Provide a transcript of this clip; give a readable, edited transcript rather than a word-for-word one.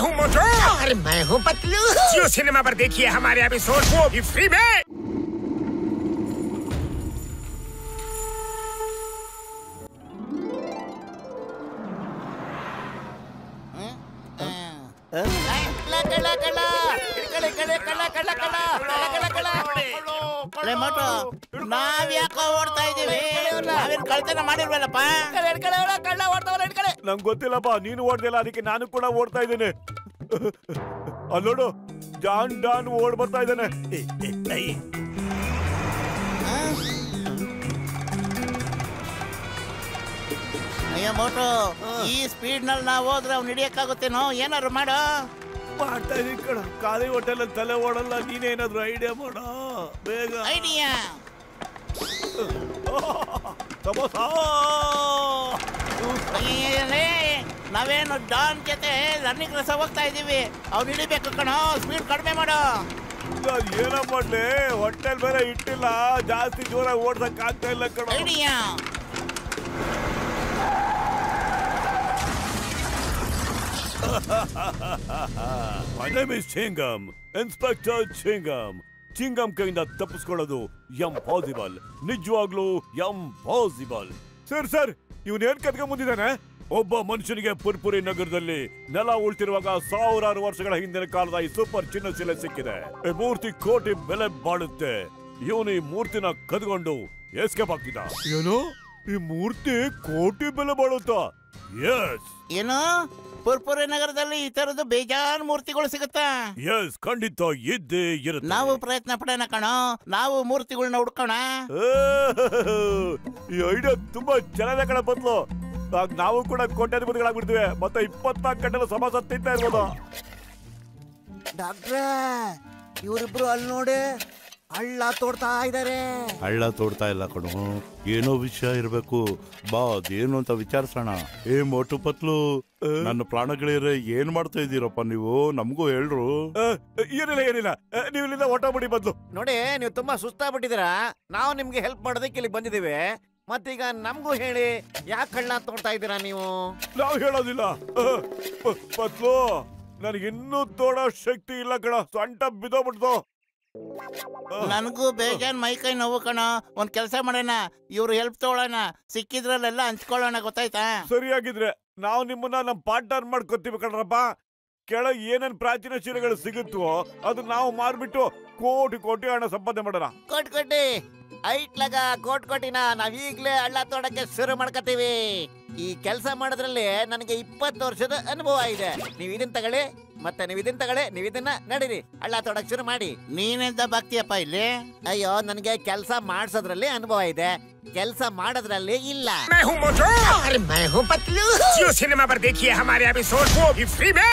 हूँ मोटू और मैं हूँ पतलू। जियो सिनेमा पर देखिए हमारे एपिसोड, वो भी फ्री में। ನಾವ್ ಯಾಕೋ ಓಡ್ತಾ ಇದೀವಿ? ನಾವೇನ್ ಕಳ್ತನ ಮಾಡಿಲ್ವಲ್ಲಪ್ಪ? ನಂಗೆ ಗೊತ್ತಿಲ್ಲಪ್ಪ, ನೀನು ಓಡ್ದಿಲ್ಲ, ಅದಕ್ಕೆ ನಾನು ಕೂಡ ಓಡ್ತಾ ಇದ್ದೇನೆ. ಅಲ್ಲೋಡು, ಡಾನ್ ಓಡ್ ಬರ್ತಾ ಇದ್ದಾನೆ. ಅಯ್ಯ ಮೋಟು, ಈ ಸ್ಪೀಡ್ ನಲ್ಲಿ ನಾವ್ ಹೋದ್ರೆ ಅವ್ನು ಹಿಡಿಯಕ್ಕಾಗುತ್ತೇನೋ? ಏನಾದ್ರು ಮಾಡು. ಮಾಡ್ತಾ ಇದೀನಿ ಕಣ, ಖಾಲಿ ಹೋಟೆಲ್ ತಲೆ ಓಡಲ್ಲ. ನೀನೇನಾದ್ರು ಐಡಿಯಾ ಮಾಡೋ ಬೇಗ. ಐಡಿಯಾ ನಾವೇನು ಡಾನ್ ಜೊತೆ ರನ್ನಿಂಗ್ ರಸ ಹೋಗ್ತಾ ಇದೀವಿ. ಅವ್ನು ಹಿಡಿಬೇಕು ಕಣೋ, ಸ್ಪೀಡ್ ಕಡಿಮೆ ಮಾಡು. ಏನ ಮಾಡ್ಲಿ, ಹೋಟೆಲ್ ಬೇರೆ ಇಟ್ಟಿಲ್ಲ, ಜಾಸ್ತಿ ಜೋರ ಓಡ್ಸಕ್ ಆಗ್ತಾ ಇಲ್ಲ ಕಣ. Idea My name is Chingam, Inspector Chingam. ಚಿಂಗಮ್ ಕೈಯಿಂದ ತಪ್ಪಿಸ್ಕೊಳ್ಳೋದು ಇಂಪಾಸಿಬಲ್, ನಿಜವಾಗ್ಲೂ ಇಂಪಾಸಿಬಲ್. ಸರ್ ಇವನೇನ್ ಕತ್ಕೊಂಡ್ ಬಂದಿದ್ದಾನೆ? ಒಬ್ಬ ಮನುಷ್ಯನಿಗೆ ಪುರ್ಪುರಿ ನಗರದಲ್ಲಿ ನೆಲ ಉಳ್ತಿರುವಾಗ ಸಾವಿರಾರು ವರ್ಷಗಳ ಹಿಂದಿನ ಕಾಲದ ಈ ಸೂಪರ್ ಚಿನ್ನ ಶಿಲೆ ಸಿಕ್ಕಿದೆ. ಈ ಮೂರ್ತಿ ಕೋಟಿ ಬೆಲೆ ಬಾಳುತ್ತೆ. ಇವನು ಈ ಮೂರ್ತಿನ ಕದ್ಕೊಂಡು ಎಸ್ಕೇಪ್ ಆಗ್ತಿದ್ದ. ಏನು, ಈ ಮೂರ್ತಿ ಕೋಟಿ ಬೆಲೆ ಬಾಳುತ್ತಾ? ಎಸ್. ಏನು, ಪುರ್ಪುರಿ ನಗರದಲ್ಲಿ ಈ ತರದ್ದು ಬೇಜಾನ್ ಮೂರ್ತಿಗಳು ಸಿಗುತ್ತಾ? ಎಸ್, ಖಂಡಿತ ಇದ್ದೇ ಇರುತ್ತೆ. ನಾವು ಪ್ರಯತ್ನ ಪಡೋಣ ಕಣೋ, ನಾವು ಮೂರ್ತಿಗಳನ್ನ ಹುಡ್ಕೋಣ. ಈ ಐಡಿಯಾ ತುಂಬಾ ಚೆನ್ನಾಗಿದೆ ಕಣ ಬದ್ಲು. ನಾವು ಕೂಡ ಕೋಟ್ಯಾಧಿಪತಿಗಳಾಗ್ಬಿಡ್ತೀವಿ, ಮತ್ತೆ 24 ಗಂಟೆ ಸಮಾಜ ತಿಂತಾ ಇರ್ಬೋದು. ಡಾಕ್ಟ್ರೇ, ಇವರಿಬ್ರು ಅಲ್ಲಿ ನೋಡಿ ಹಳ್ಳ ತೋಡ್ತಾ ಇದಾರೆ. ಹಳ್ಳ ತೋಡ್ತಾ ಇಲ್ಲ ಕಣು, ಏನೋ ವಿಷಯ ಇರ್ಬೇಕು. ಬಾ, ಅದೇನು ಅಂತ ವಿಚಾರಿಸೋಣ. ಏ ಮೋಟು ಪತ್ಲು, ನನ್ನ ಪ್ರಾಣಗಳಿದ್ರೆ ಏನ್ ಮಾಡ್ತಾ ಇದ್ದೀರಪ್ಪ ನೀವು? ನಮಗೂ ಹೇಳ್ರು. ಏನಿಲ್ಲ, ನೀವು ಇಲ್ಲಿಂದ ಹೊಟ್ಟಬಿಡಿ ಬದ್ಲು. ನೋಡಿ, ನೀವು ತುಂಬಾ ಸುಸ್ತಾಗ್ಬಿಟ್ಟಿದ್ದೀರಾ. ನಾವು ನಿಮ್ಗೆ ಹೆಲ್ಪ್ ಮಾಡೋದಕ್ಕೆ ಇಲ್ಲಿ ಬಂದಿದ್ದೀವಿ. ಮತ್ತೀಗ ನಮ್ಗೂ ಹೇಳಿ, ಯಾಕೆ ಕಳ್ಳ ತೋಡ್ತಾ ಇದ್ದೀರಾ ನೀವು? ನಾವು ಹೇಳೋದಿಲ್ಲ ಪತ್ಲು, ನನಗಿನ್ನೂ ತೋಡೋ ಶಕ್ತಿ ಇಲ್ಲ ಕಣ, ಸೊಂಟ ಬಿದ್ದೋಗ್ಬಿಡ್ತು. ನನಗೂ ಬೇಜಾನ್ ಮೈ ಕೈ ನೋವು ಕಣ. ಒಂದ್ ಕೆಲಸ ಮಾಡೋಣ, ಇವ್ರು ಹೆಲ್ಪ್ ತಗೊಳ್ಳೋಣ, ಸಿಕ್ಕಿದ್ರಲ್ಲೆಲ್ಲ ಹಂಚ್ಕೊಳ್ಳೋಣ, ಗೊತ್ತಾಯ್ತಾ? ಸರಿಯಾಗಿದ್ರೆ ನಾವು ನಿಮ್ಮನ್ನ ನಮ್ ಪಾರ್ಟ್ನರ್ ಮಾಡ್ಕೊತೀವಿ ಕಣ್ರಪ್ಪ. ಕೆಳಗೆ ಏನೇನ್ ಪ್ರಾಚೀನ ಶಿಲೆಗಳು ಸಿಗುತ್ತೋ ಅದು ನಾವು ಮಾರ್ಬಿಟ್ಟು ಕೋಟಿ ಕೋಟಿ ಹಣ ಸಂಪಾದನೆ ಮಾಡೋಣ. ಕೋಟಿ ಐಟ್ಲಾಗ ಕೋಟಿನ ನಾವೀಗ್ಲೇ ಹಳ್ಳ ತೋಡಕ್ಕೆ ಶುರು ಮಾಡ್ಕೋತೀವಿ. ಈ ಕೆಲಸ ಮಾಡೋದ್ರಲ್ಲಿ ನನಗೆ 20 ವರ್ಷದ ಅನುಭವ ಇದೆ. ನೀವ್ ಇದನ್ನ ತಗೊಳ್ಳಿ, ಮತ್ತೆ ನೀವ್ ಇದನ್ನ ತಗೊಳ್ಳಿ, ನೀವ್ ಇದನ್ನ ನಡೀರಿ, ಹಳ್ಳ ತೋಡಕ್ ಶುರು ಮಾಡಿ. ನೀನೆಂತ ಬಾಕ್ತಿಯಪ್ಪ ಇಲ್ಲಿ? ಅಯ್ಯೋ, ನನಗೆ ಕೆಲಸ ಮಾಡ್ಸೋದ್ರಲ್ಲಿ ಅನುಭವ ಇದೆ, ಕೆಲಸ ಮಾಡೋದ್ರಲ್ಲಿ ಇಲ್ಲ. मैं हूँ मोटू और मैं हूँ पतलू। जियो सिनेमा पर देखिए हमारे एपिसोड, वो भी फ्री में।